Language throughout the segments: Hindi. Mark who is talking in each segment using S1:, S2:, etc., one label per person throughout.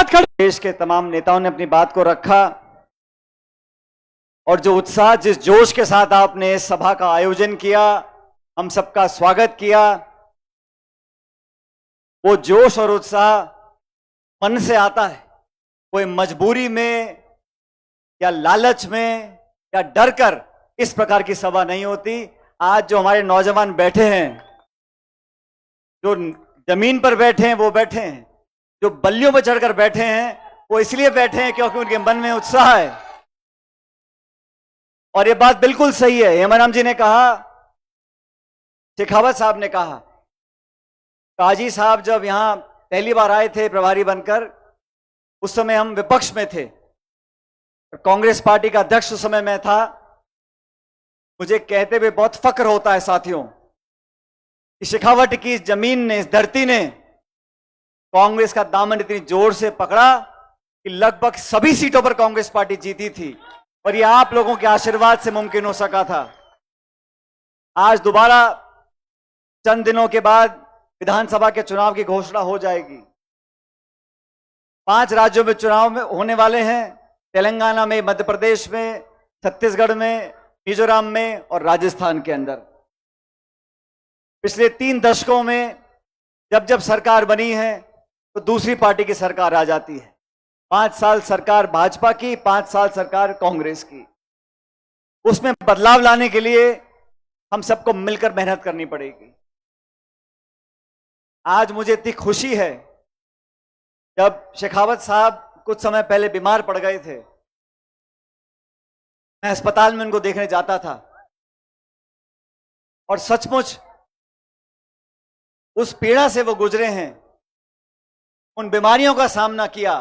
S1: साथ खड़े। देश के तमाम नेताओं ने अपनी बात को रखा और जो उत्साह, जिस जोश के साथ आपने इस सभा का आयोजन किया, हम सबका स्वागत किया, वो जोश और उत्साह मन से आता है। कोई मजबूरी में या लालच में या डर कर इस प्रकार की सभा नहीं होती। आज जो हमारे नौजवान बैठे हैं, जो जमीन पर बैठे हैं वो बैठे हैं, जो बल्लियों पर चढ़कर बैठे हैं वो इसलिए बैठे हैं क्योंकि उनके मन में उत्साह है। और ये बात बिल्कुल सही है। हेमाराम जी ने कहा, शेखावत साहब ने कहा, काजी साहब जब यहां पहली बार आए थे प्रभारी बनकर, उस समय हम विपक्ष में थे, कांग्रेस पार्टी का अध्यक्ष उस समय मैं था। मुझे कहते हुए बहुत फक्र होता है साथियों कि शेखावत की इस जमीन ने, इस धरती ने कांग्रेस का दामन इतनी जोर से पकड़ा कि लगभग सभी सीटों पर कांग्रेस पार्टी जीती थी और यह आप लोगों के आशीर्वाद से मुमकिन हो सका था। आज दोबारा चंद दिनों के बाद विधानसभा के चुनाव की घोषणा हो जाएगी। 5 राज्यों में चुनाव में होने वाले हैं, तेलंगाना में, मध्य प्रदेश में, छत्तीसगढ़ में, मिजोरम में और राजस्थान के अंदर। पिछले 3 दशकों में जब जब सरकार बनी है तो दूसरी पार्टी की सरकार आ जाती है। 5 साल सरकार भाजपा की, 5 साल सरकार कांग्रेस की। उसमें बदलाव लाने के लिए हम सबको मिलकर मेहनत करनी पड़ेगी। आज मुझे इतनी खुशी है, जब शेखावत साहब कुछ समय पहले बीमार पड़ गए थे, मैं अस्पताल में उनको देखने जाता था और सचमुच उस पीड़ा से वो गुजरे हैं, उन बीमारियों का सामना किया।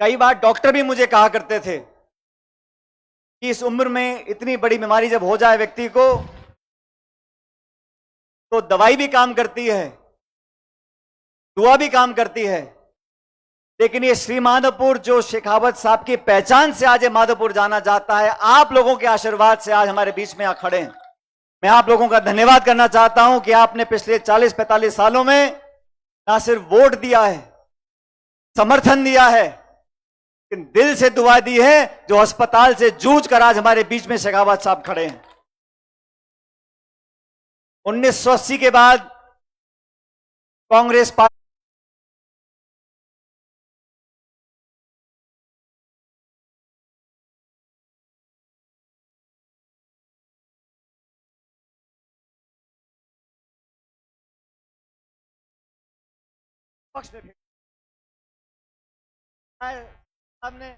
S1: कई बार डॉक्टर भी मुझे कहा करते थे कि इस उम्र में इतनी बड़ी बीमारी जब हो जाए व्यक्ति को, तो दवाई भी काम करती है, दुआ भी काम करती है, लेकिन ये श्री माधोपुर जो शेखावत साहब की पहचान से आज ये माधोपुर जाना जाता है, आप लोगों के आशीर्वाद से आज हमारे बीच में आ खड़े हैं। मैं आप लोगों का धन्यवाद करना चाहता हूं कि आपने पिछले 40-45 सालों में ना सिर्फ वोट दिया है, समर्थन दिया है, लेकिन दिल से दुआ दी है। जो अस्पताल से जूझ कर आज हमारे बीच में शेखावत साहब खड़े हैं। 1980 के बाद कांग्रेस पार्टी पक्ष में हमने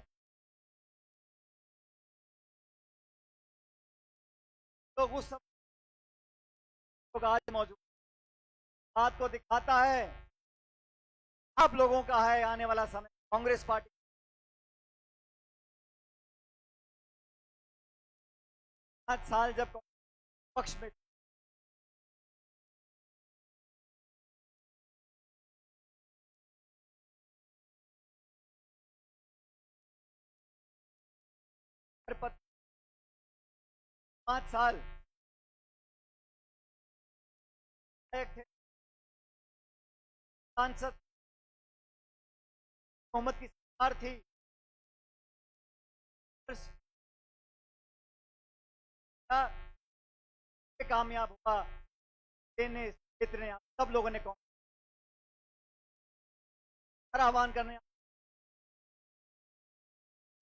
S1: तो उस समय आज मौजूद बात को दिखाता है, आप लोगों का है आने वाला समय। कांग्रेस पार्टी 5 साल जब पक्ष में पर 5 साल सांसद मोहम्मद की सरकार थी। कामयाब हुआ देने क्षेत्र ने, सब लोगों ने आह्वान करने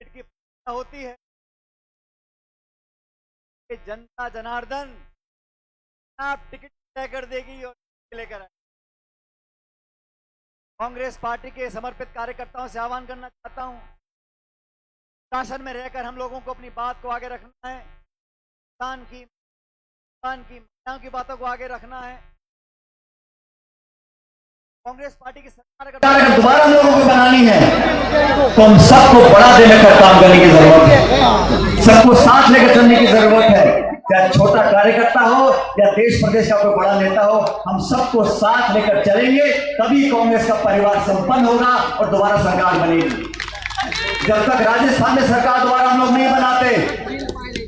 S1: की होती है कि जनता जनार्दन आप टिकट तय कर देगी और लेकर आए। कांग्रेस पार्टी के समर्पित कार्यकर्ताओं से आह्वान करना चाहता हूं, शासन में रहकर हम लोगों को अपनी बात को आगे रखना है, किसान की महिलाओं की बातों को आगे रखना है। कांग्रेस पार्टी की सरकार अगर दोबारा हम लोगों को बनानी है तो हम सबको बड़ा देकर काम करने की जरूरत है, सबको साथ लेकर चलने की जरूरत है। चाहे छोटा कार्यकर्ता हो या देश प्रदेश का कोई बड़ा नेता हो, हम सबको साथ लेकर चलेंगे, तभी कांग्रेस का परिवार संपन्न होगा और दोबारा सरकार बनेगी। जब तक राजस्थान में सरकार दोबारा हम लोग नहीं बनाते,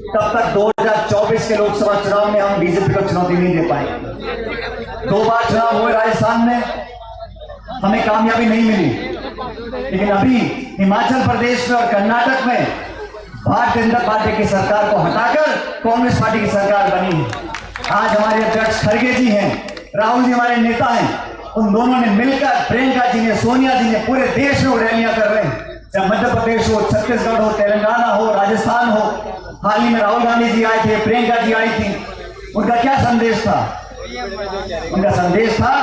S1: तब तक 2024 के लोकसभा चुनाव में हम बीजेपी को चुनौती नहीं दे पाएंगे। 2 बार चुनाव हुए राजस्थान में, हमें कामयाबी नहीं मिली। लेकिन अभी हिमाचल प्रदेश में और कर्नाटक में भारतीय जनता पार्टी की सरकार को हटाकर कांग्रेस पार्टी की सरकार बनी है। आज हमारे अध्यक्ष खड़गे जी हैं, राहुल जी हमारे नेता हैं, उन दोनों ने मिलकर प्रियंका जी ने, सोनिया जी ने पूरे देश में रैलियां कर रहे हैं, चाहे मध्य प्रदेश हो, छत्तीसगढ़ हो, तेलंगाना हो, राजस्थान हो। हाल ही में राहुल गांधी जी आए थे, प्रियंका जी आई थी। उनका क्या संदेश था? उनका संदेश था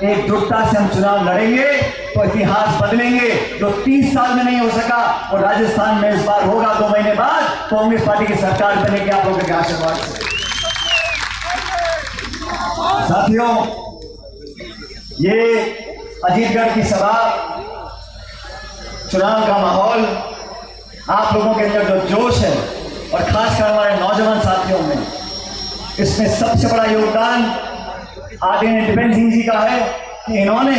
S1: एकजुटता से हम चुनाव लड़ेंगे तो इतिहास बदलेंगे। जो 30 साल में नहीं हो सका वो राजस्थान में इस बार होगा 2 महीने बाद कांग्रेस पार्टी की सरकार बनेगी आप लोगों के आशीर्वाद से। साथियों, ये अजीतगढ़ की सभा, चुनाव का माहौल, आप लोगों के अंदर जो जोश है और खासकर हमारे नौजवान साथियों में, इसमें सबसे बड़ा योगदान आदरणीय डिपेंद्र सिंह जी का है कि इन्होंने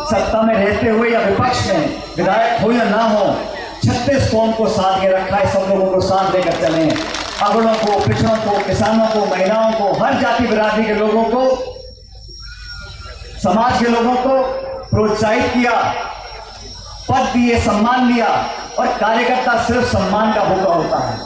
S1: सत्ता में रहते हुए या विपक्ष में, विधायक हो या ना हो, 36 कौम को साथ के रखा है। सब लोगों को साथ लेकर चले, अगड़ों को, पिछड़ों को, किसानों को, महिलाओं को, हर जाति बिरादरी के लोगों को, समाज के लोगों को प्रोत्साहित किया, पद दिए, सम्मान दिया। और कार्यकर्ता सिर्फ सम्मान का भूखा होता है,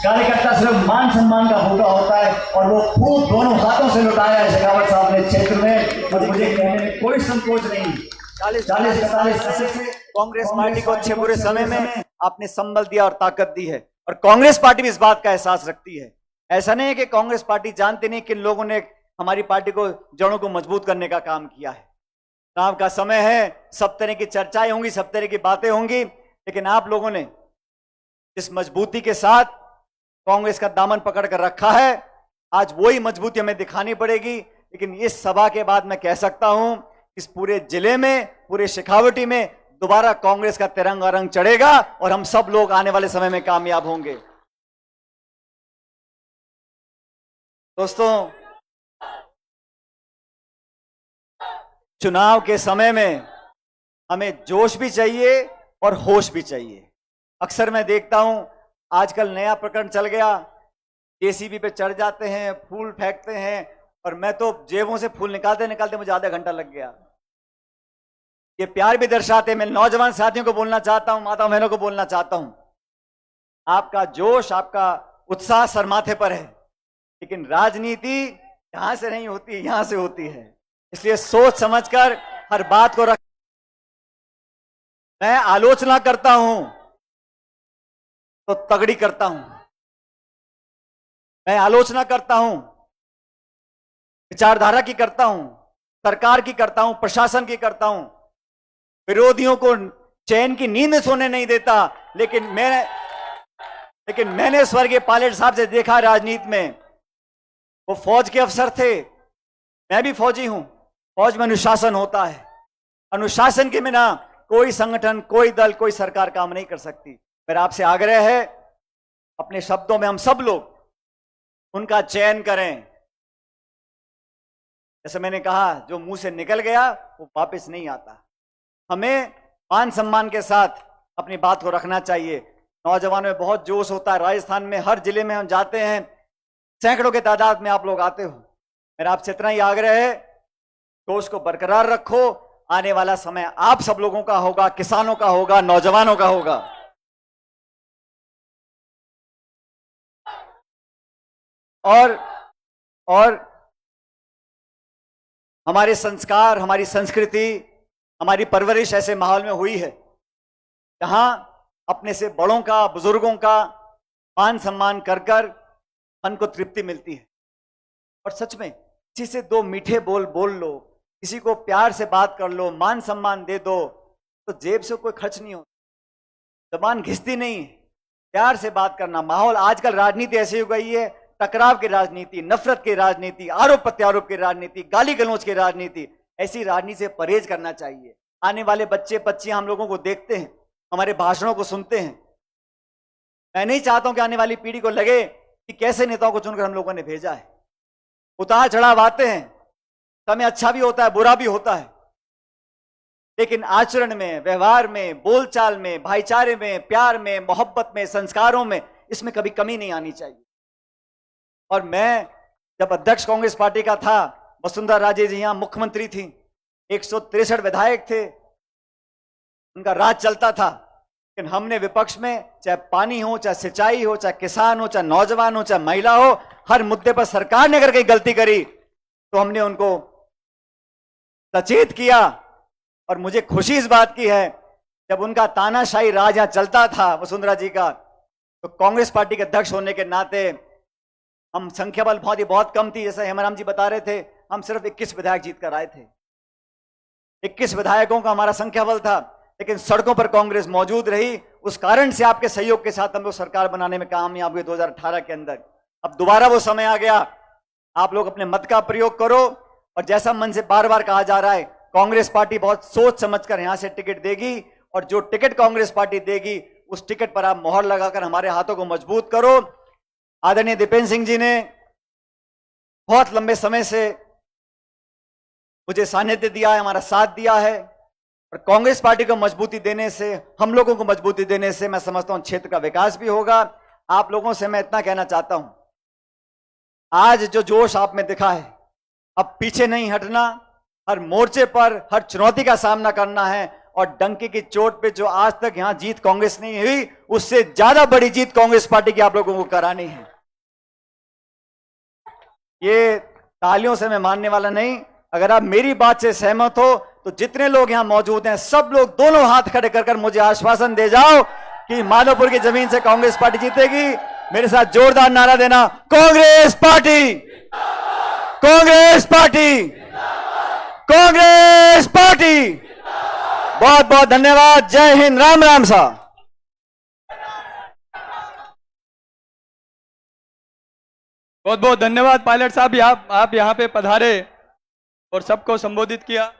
S1: कार्यकर्ता सिर्फ मान सम्मान का भूखा होता है, और वो खूब दोनों हाथों से लुटाया है शेखावत साहब ने क्षेत्र में। और मुझे कहने में कोई संकोच नहीं, 40-45 से कांग्रेस पार्टी को अच्छे बुरे समय में आपने संबल दिया और ताकत दी है, और कांग्रेस पार्टी भी इस बात का एहसास रखती है। ऐसा नहीं है कि कांग्रेस पार्टी जानती नहीं कि लोगों ने हमारी पार्टी को, जड़ों को मजबूत करने का काम किया है। चुनाव का समय है, सब तरह की चर्चाएं होंगी, सब तरह की बातें होंगी, लेकिन आप लोगों ने जिस मजबूती के साथ कांग्रेस का दामन पकड़ कर रखा है, आज वही मजबूती हमें दिखानी पड़ेगी। लेकिन इस सभा के बाद मैं कह सकता हूं, इस पूरे जिले में, पूरे शेखावटी में दोबारा कांग्रेस का तिरंगा रंग चढ़ेगा और हम सब लोग आने वाले समय में कामयाब होंगे। दोस्तों, चुनाव के समय में हमें जोश भी चाहिए और होश भी चाहिए। अक्सर मैं देखता हूं, आजकल नया प्रकरण चल गया, जेसीबी पे चढ़ जाते हैं, फूल फेंकते हैं, और मैं तो जेबों से फूल निकालते निकालते मुझे आधा घंटा लग गया। ये प्यार भी दर्शाते। मैं नौजवान साथियों को बोलना चाहता हूं, माता बहनों को बोलना चाहता हूं, आपका जोश, आपका उत्साह सर माथे पर है, लेकिन राजनीति यहां से नहीं होती, यहां से होती है। इसलिए सोच समझकर हर बात को रख। मैं आलोचना करता हूं तो तगड़ी करता हूं, मैं आलोचना करता हूं, विचारधारा की करता हूं, सरकार की करता हूं, प्रशासन की करता हूं, विरोधियों को चैन की नींद सोने नहीं देता। लेकिन मैंने स्वर्गीय पायलट साहब से देखा राजनीति में, वो फौज के अफसर थे, मैं भी फौजी हूं। फौज में अनुशासन होता है, अनुशासन के बिना कोई संगठन, कोई दल, कोई सरकार काम नहीं कर सकती। मेरा आपसे आग्रह है, अपने शब्दों में हम सब लोग उनका चयन करें। जैसे मैंने कहा, जो मुंह से निकल गया वो वापस नहीं आता। हमें मान सम्मान के साथ अपनी बात को रखना चाहिए। नौजवानों में बहुत जोश होता है, राजस्थान में हर जिले में हम जाते हैं, सैकड़ों के तादाद में आप लोग आते हो। मेरा आपसे इतना ही आग्रह है, जोश को बरकरार रखो। आने वाला समय आप सब लोगों का होगा, किसानों का होगा, नौजवानों का होगा। और हमारे संस्कार, हमारी संस्कृति, हमारी परवरिश ऐसे माहौल में हुई है जहां अपने से बड़ों का, बुजुर्गों का मान सम्मान कर कर मन को तृप्ति मिलती है। और सच में किसी से 2 मीठे बोल बोल लो, किसी को प्यार से बात कर लो, मान सम्मान दे दो, तो जेब से कोई खर्च नहीं होता, जबान घिसती नहीं। प्यार से बात करना। माहौल आजकल राजनीति ऐसी हो गई है, टकराव की राजनीति, नफरत की राजनीति, आरोप प्रत्यारोप की राजनीति, गाली गलौज की राजनीति। ऐसी राजनीति से परहेज करना चाहिए। आने वाले बच्चे बच्चियां हम लोगों को देखते हैं, हमारे भाषणों को सुनते हैं। मैं नहीं चाहता हूं कि आने वाली पीढ़ी को लगे कि कैसे नेताओं को चुनकर हम लोगों ने भेजा है। उतार चढ़ाव आते हैं, समय अच्छा भी होता है, बुरा भी होता है, लेकिन आचरण में, व्यवहार में, बोलचाल में, भाईचारे में, प्यार में, मोहब्बत में, संस्कारों में, इसमें कभी कमी नहीं आनी चाहिए। और मैं जब अध्यक्ष कांग्रेस पार्टी का था, वसुंधरा राजे जी यहां मुख्यमंत्री थी, 163 विधायक थे, उनका राज चलता था, लेकिन हमने विपक्ष में, चाहे पानी हो, चाहे सिंचाई हो, चाहे किसान हो, चाहे नौजवान हो, चाहे महिला हो, हर मुद्दे पर सरकार ने अगर कहीं गलती करी तो हमने उनको सचेत किया। और मुझे खुशी इस बात की है, जब उनका तानाशाही राज यहां चलता था वसुंधरा जी का, तो कांग्रेस पार्टी के अध्यक्ष होने के नाते हम संख्या बल बहुत कम थी, जैसे हेमराम जी बता रहे थे, हम सिर्फ 21 विधायक जीत कर आए थे। 21 विधायकों का हमारा संख्या बल था, लेकिन सड़कों पर कांग्रेस मौजूद रही। उस कारण से आपके सहयोग के साथ हम लोग सरकार बनाने में कामयाब हुए 2018 के अंदर। अब दोबारा वो समय आ गया, आप लोग अपने मत का प्रयोग करो। और जैसा मन से बार बार कहा जा रहा है, कांग्रेस पार्टी बहुत सोच समझकर यहां से टिकट देगी, और जो टिकट कांग्रेस पार्टी देगी उस टिकट पर आप मोहर लगाकर हमारे हाथों को मजबूत करो। आदरणीय दीपेंद्र सिंह जी ने बहुत लंबे समय से मुझे सानिध्य दिया है, हमारा साथ दिया है, और कांग्रेस पार्टी को मजबूती देने से, हम लोगों को मजबूती देने से मैं समझता हूं क्षेत्र का विकास भी होगा। आप लोगों से मैं इतना कहना चाहता हूं, आज जो जोश आप में दिखा है, अब पीछे नहीं हटना, हर मोर्चे पर हर चुनौती का सामना करना है, और डंके की चोट पे जो आज तक यहां जीत कांग्रेस नहीं हुई, उससे ज्यादा बड़ी जीत कांग्रेस पार्टी की आप लोगों को करानी है। ये तालियों से मैं मानने वाला नहीं, अगर आप मेरी बात से सहमत हो तो जितने लोग यहां मौजूद हैं सब लोग दोनों हाथ खड़े कर मुझे आश्वासन दे जाओ कि माधोपुर की जमीन से कांग्रेस पार्टी जीतेगी। मेरे साथ जोरदार नारा देना, Congress party, Congress party, Congress party. बहुत बहुत धन्यवाद। जय हिंद, राम राम साहब।
S2: बहुत बहुत धन्यवाद पायलट साहब, आप यहाँ पे पधारे और सबको संबोधित किया।